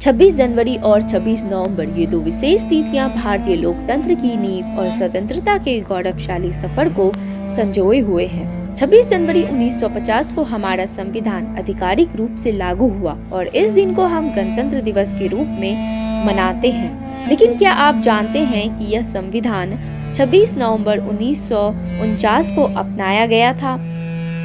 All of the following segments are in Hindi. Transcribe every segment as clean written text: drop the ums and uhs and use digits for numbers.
26 जनवरी और 26 नवंबर ये दो विशेष तिथियां भारतीय लोकतंत्र की नींव और स्वतंत्रता के गौरवशाली सफर को संजोए हुए हैं। 26 जनवरी 1950 को हमारा संविधान आधिकारिक रूप से लागू हुआ और इस दिन को हम गणतंत्र दिवस के रूप में मनाते हैं। लेकिन क्या आप जानते हैं कि यह संविधान 26 नवंबर 1949 को अपनाया गया था?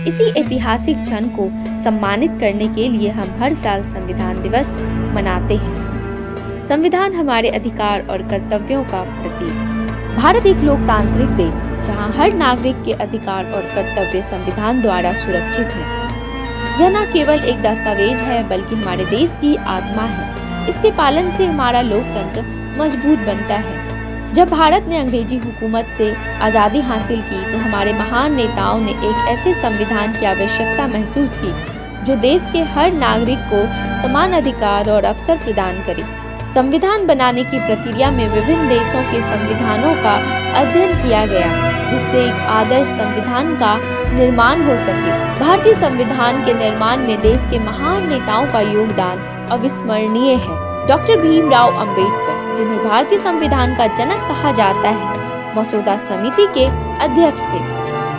इसी ऐतिहासिक क्षण को सम्मानित करने के लिए हम हर साल संविधान दिवस मनाते हैं। संविधान हमारे अधिकार और कर्तव्यों का प्रतीक। भारत एक लोकतांत्रिक देश जहां हर नागरिक के अधिकार और कर्तव्य संविधान द्वारा सुरक्षित हैं। यह न केवल एक दस्तावेज है बल्कि हमारे देश की आत्मा है। इसके पालन से हमारा लोकतंत्र मजबूत बनता है। जब भारत ने अंग्रेजी हुकूमत से आज़ादी हासिल की तो हमारे महान नेताओं ने एक ऐसे संविधान की आवश्यकता महसूस की जो देश के हर नागरिक को समान अधिकार और अवसर प्रदान करे। संविधान बनाने की प्रक्रिया में विभिन्न देशों के संविधानों का अध्ययन किया गया जिससे एक आदर्श संविधान का निर्माण हो सके। भारतीय संविधान के निर्माण में देश के महान नेताओं का योगदान अविस्मरणीय है। डॉक्टर भीमराव अंबेडकर, जिन्हें भारतीय संविधान का जनक कहा जाता है, मसौदा समिति के अध्यक्ष थे।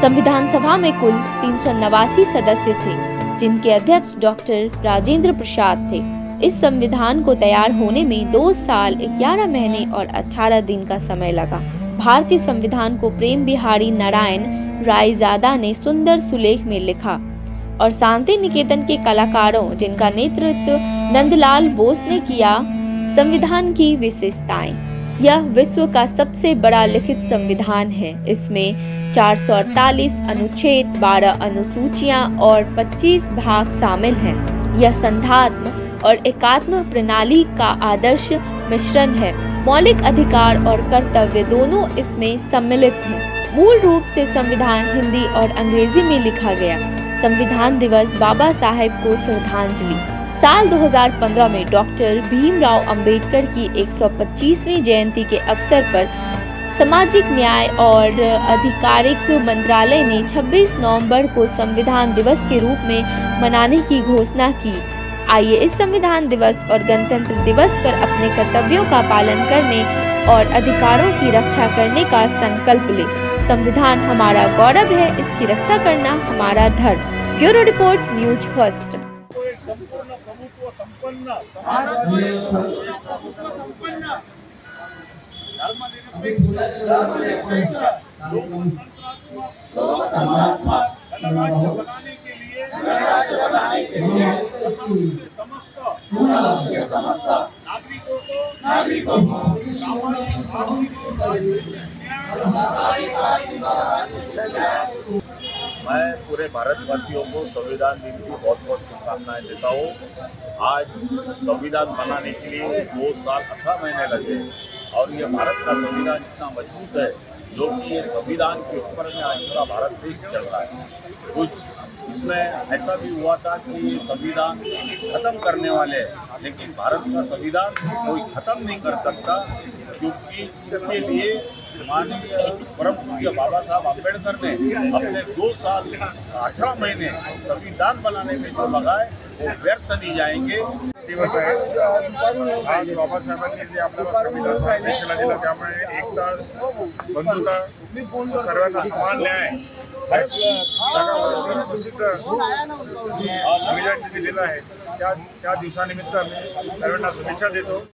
संविधान सभा में कुल 389 सदस्य थे, जिनके अध्यक्ष डॉक्टर राजेंद्र प्रसाद थे। इस संविधान को तैयार होने में 2 साल 11 महीने और 18 दिन का समय लगा। भारतीय संविधान को प्रेम बिहारी नारायण रायजादा ने सुंदर सुलेख में लिखा और शांति निकेतन के कलाकारों, जिनका नेतृत्व नंदलाल बोस ने किया। संविधान की विशेषताएं। यह विश्व का सबसे बड़ा लिखित संविधान है। इसमें 448 अनुच्छेद, 12 अनुसूचियां और 25 भाग शामिल हैं। यह संधात्म और एकात्म प्रणाली का आदर्श मिश्रण है। मौलिक अधिकार और कर्तव्य दोनों इसमें सम्मिलित हैं। मूल रूप से संविधान हिंदी और अंग्रेजी में लिखा गया। संविधान दिवस बाबा साहेब को श्रद्धांजलि। साल 2015 में डॉक्टर भीमराव अंबेडकर की 125वीं जयंती के अवसर पर सामाजिक न्याय और आधिकारिक मंत्रालय ने 26 नवंबर को संविधान दिवस के रूप में मनाने की घोषणा की। आइए इस संविधान दिवस और गणतंत्र दिवस पर अपने कर्तव्यों का पालन करने और अधिकारों की रक्षा करने का संकल्प लें। संविधान हमारा गौरव है, इसकी रक्षा करना हमारा धर्म। Bureau report, news first. संपूर्ण प्रभुत्व संपन्न धर्मनिरपेक्ष लोकतंत्रात्मक गणराज्य बनाने के लिए समस्त नागरिकों को सामाजिक आर्थिक मैं पूरे भारतवासियों को संविधान दिन की बहुत बहुत शुभकामनाएं देता हूँ। आज संविधान बनाने के लिए 2 साल 18 महीने लगे और ये भारत का संविधान इतना मजबूत है जो कि ये संविधान के ऊपर में आज पूरा भारत देश चल रहा है। कुछ इसमें ऐसा भी हुआ था कि संविधान खत्म करने वाले हैं, लेकिन भारत का संविधान कोई खत्म नहीं कर सकता क्योंकि इसके लिए माननीय परम पूज्य बाबा साहब अम्बेडकर ने अपने 2 साल 18 महीने संविधान बनाने में जो लगाए वो व्यर्थ नहीं जाएंगे। दिवस आहे आज बाबासाहेबांनी जे आपल्याला संविधान देशाला दिलं त्यामुळे एकता, बंधुता, सर्वांना समान न्याय जगामध्ये प्रसिद्ध संविधान जे दिलेलं आहे त्या दिवसानिमित्त मी सर्वांना शुभेच्छा देतो।